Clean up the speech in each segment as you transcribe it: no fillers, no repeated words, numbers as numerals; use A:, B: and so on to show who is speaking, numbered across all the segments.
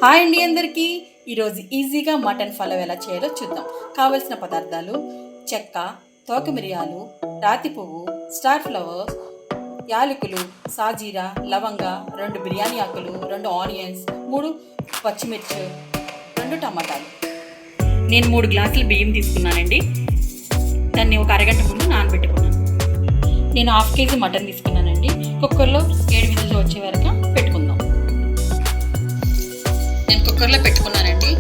A: Hi అండి అందరికీ. ఈరోజు ఈజీగా మటన్ పలావ్ ఎలా చేయాలో చూద్దాం. కావలసిన పదార్థాలు: చెక్క, తోక మిరియాలు, రాతి పువ్వు, స్టార్ ఫ్లవర్స్, యాలకులు, సాజీరా, లవంగ, 2 బిర్యానీ ఆకులు, 2 ఆనియన్స్, 3 పచ్చిమిర్చి, 2 టమాటాలు. నేను 3 గ్లాసులు బియ్యం తీసుకున్నానండి. దాన్ని ఒక అరగంట ముందు నానబెట్టుకున్నాను. నేను 1/2 కేజీ మటన్ తీసుకున్నానండి. కుక్కర్లో 7 విజిల్స్ వచ్చే వరకు పెట్టుకుందాం. నేను కుక్కర్లో పెట్టుకున్నానండి.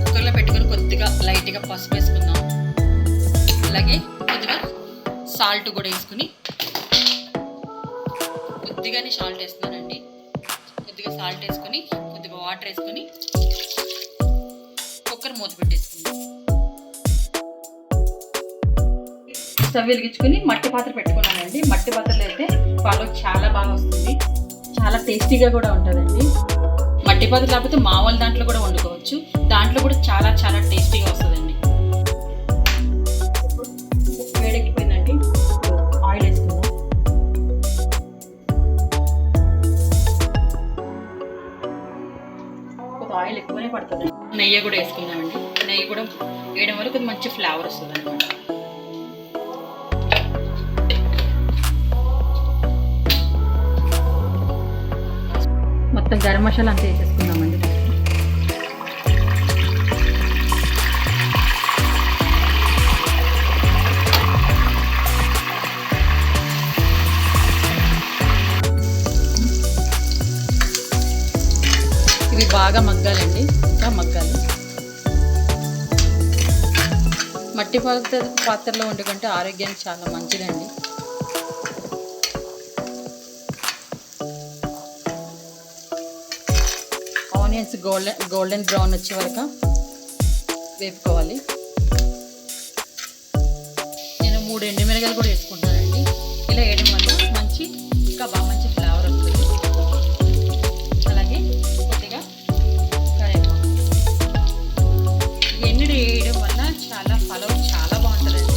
A: కుక్కర్లో పెట్టుకుని కొద్దిగా లైట్గా పసుపు వేసుకుందాం. అలాగే కొద్దిగా సాల్ట్ కూడా వేసుకుని, కొద్దిగానే సాల్ట్ వేస్తున్నానండి. కొద్దిగా సాల్ట్ వేసుకొని కొద్దిగా వాటర్ వేసుకొని కుక్కర్ మూత పెట్టేసుకుందాం. స్టవ్ వెలిగించుకొని మట్టి పాత్ర పెట్టుకున్నానండి. మట్టి పాత్రలో అయితే పలావ్ చాలా బాగా వస్తుంది, చాలా టేస్టీగా కూడా ఉంటుందండి. మట్టి పాత్ర లేకపోతే మామూలు దాంట్లో కూడా వండుకోవచ్చు. దాంట్లో కూడా చాలా చాలా టేస్టీగా వస్తుందండి. వేడెక్కిపోయిందండి. ఆయిల్ వేసుకుందాం. కొద్దిగా ఆయిల్ ఎక్కువనే పడుతుంది. నెయ్యి కూడా వేసుకున్నామండి. నెయ్యి కూడా వేయడం వల్ల కొద్దిగా మంచి ఫ్లేవర్ వస్తుంది అనమాట. మొత్తం గరం మసాలా అంతా వేసేసుకుందామండి. ఇవి బాగా మగ్గాలండి, ఇంకా మగ్గాలి. మట్టి పాత్రలో వండుకుంటే ఆరోగ్యానికి చాలా మంచిదండి. ఆనియన్స్ గోల్డెన్ బ్రౌన్ వచ్చే వరకు వేపుకోవాలి. నేను 3 ఎండుమిరగాయలు కూడా వేసుకుంటానండి. ఇలా వేయడం వల్ల ఇంకా బాగా మంచి ఫ్లేవర్ వస్తుంది. అలాగే కొద్దిగా కరివేపాకు. ఎన్ని వేయడం వల్ల పలావ్ చాలా బాగుంటుందండి.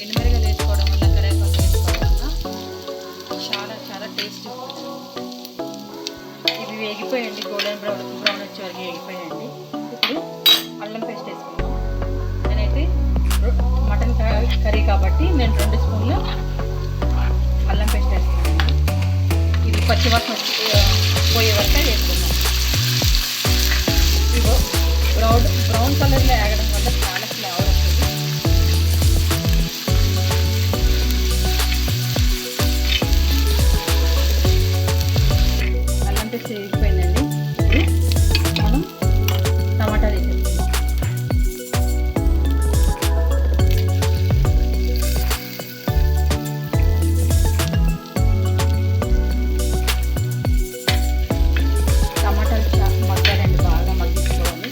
A: ఎండుమిరగాయలు వేసుకోవడం వల్ల, కరివేపాకు వేసుకోవడం వల్ల చాలా చాలా టేస్టీ ఉంటుంది. ఇవి వేగిపోయండి, గోల్డెన్ బ్రౌన్ వచ్చే వరకు వేగిపోయండి. ఇప్పుడు అల్లం పేస్ట్ వేసుకుందాం. నేనైతే మటన్ కర్రీ కాబట్టి నేను 2 స్పూన్లు అల్లం పేస్ట్ వేసుకున్నాను. ఇది పచ్చివాసన పోయే వరకు వేసుకుందాం. ఇవి బ్రౌన్ కలర్లో వేగడం వల్ల చాలా ఫ్లేవర్ వస్తుంది. అల్లం పేస్ట్ వేగిపోయిందండి. ఇప్పుడు మనం టమాటాలు వేసేసుకుందాం. టమాటాలు మగ్గాలండి, బాగా మగ్గించుకోవాలి.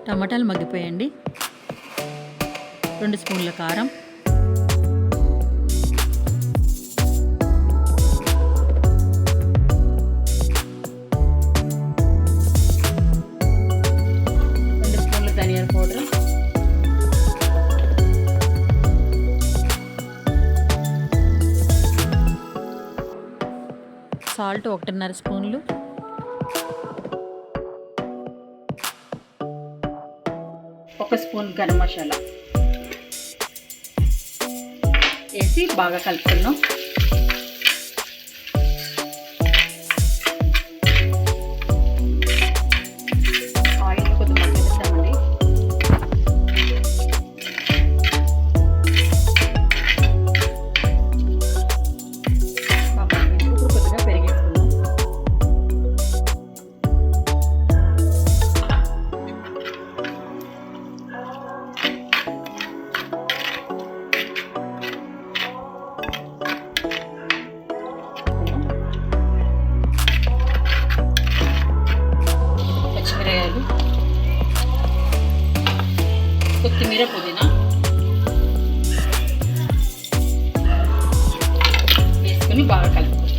A: టమాటాలు మగ్గిపోయండి. 2 స్పూన్ల కారం, 2 స్పూన్ల ధనియాల పౌడర్, 1.5 స్పూన్లు, 1 స్పూన్ గరం మసాలా వేసి బాగా కలుపుకుందాం. ఆయిల్ కొద్దిగా మగ్గిస్తామండి. ఇప్పుడు కొద్దిగా పెరిగేసుకుందాం. పచ్చిమిరకాయలు, కొత్తిమీర, పుదీనా వేసుకొని బాగా కలుపుకోవాలి.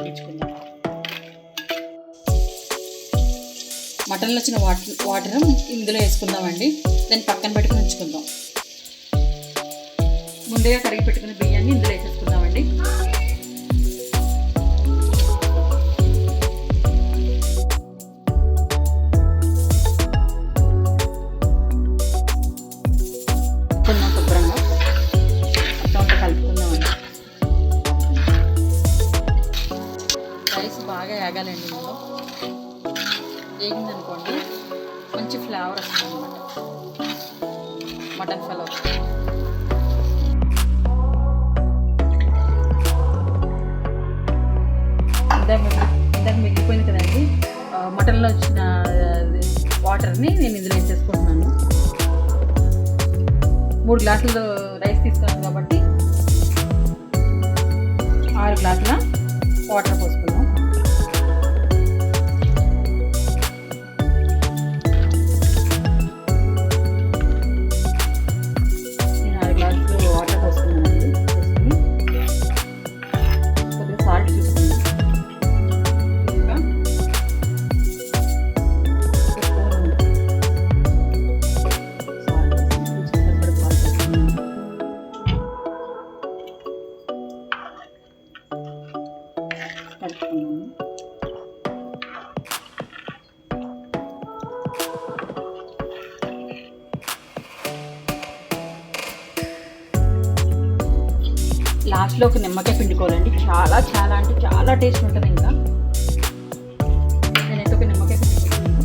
A: ఉడికించుకుందాం. మటన్లో వచ్చిన వాటర్ ఇందులో వేసుకుందామండి. దాన్ని పక్కన పెట్టుకుని ఉంచుకుందాం. ముందుగా కడిగి పెట్టుకున్న బియ్యాన్ని ఇందులో వేసేసుకుందామండి. కొంచెం శుభ్రంగా మొత్తం కలుపుకుందామండి. రైస్ బాగా ఏగాలండి. ఇందులో వేగిందనుకోండి మంచి ఫ్లేవర్ వస్తుంది అన్నమాట మటన్ పలావ్. ఇందాక మిగిలిపోయింది కదండి మటన్లో వచ్చిన వాటర్ని నేను ఇందులో వేసేసుకుంటున్నాను. 3 గ్లాసులు రైస్ తీసుకున్నాను కాబట్టి 6 గ్లాసుల వాటర్ పోసుకుందాం. నేను 6 గ్లాసులు వాటర్ పోసుకున్నానండి. వేసుకుని కొద్దిగా సాల్ట్ చూసుకున్నాను. లాస్ట్లో ఒక నిమ్మకాయ పిండుకోవాలండి. చాలా చాలా అంటే చాలా టేస్ట్ ఉంటుంది. ఇంకా నేనైతే ఒక నిమ్మకాయ పిండుకుంటున్నాను.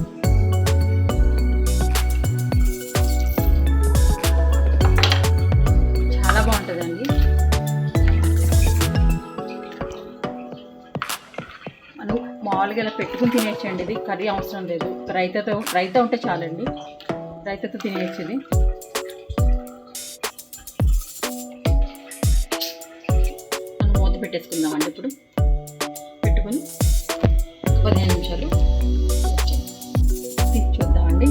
A: చాలా బాగుంటుందండి. మనం మామూలుగా ఇలా పెట్టుకుని తినేయచ్చండి. ఇది కర్రీ అవసరం లేదు. రైతా ఉంటే చాలండి. రైతాతో తినేయచ్చు ఇది. పెట్టేసుకుందామండి. ఇప్పుడు పెట్టుకొని 15 నిమిషాలు తీసి చూద్దామండి.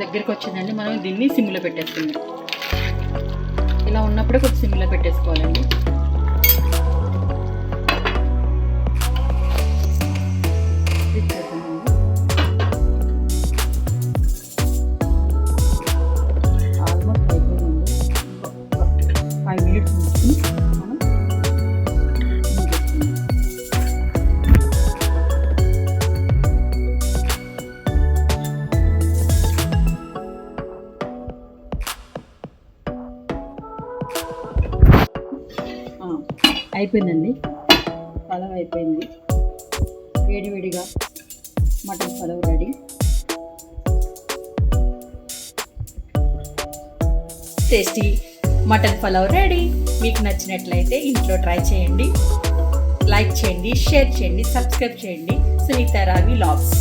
A: దగ్గరికి వచ్చిందండి. మనం దీన్ని సిమ్లో పెట్టేసుకుందాం. ఇలా ఉన్నప్పుడే కొంచెం సిమ్లో పెట్టేసుకోవాలండి. ఆల్మోస్ట్ అయిపోయిందండి. 5 మినిట్స్ నుంచి మనం అయిపోయిందండి. పలావ్ అయిపోయింది. వేడివేడిగా mutton pulao ready. Tasty mutton pulao ready. మీకు నచ్చినట్లయితే ఇంట్లో ట్రై చేయండి. లైక్ చేయండి, షేర్ చేయండి, సబ్స్క్రైబ్ చేయండి. సునీత రావి వ్లాగ్స్.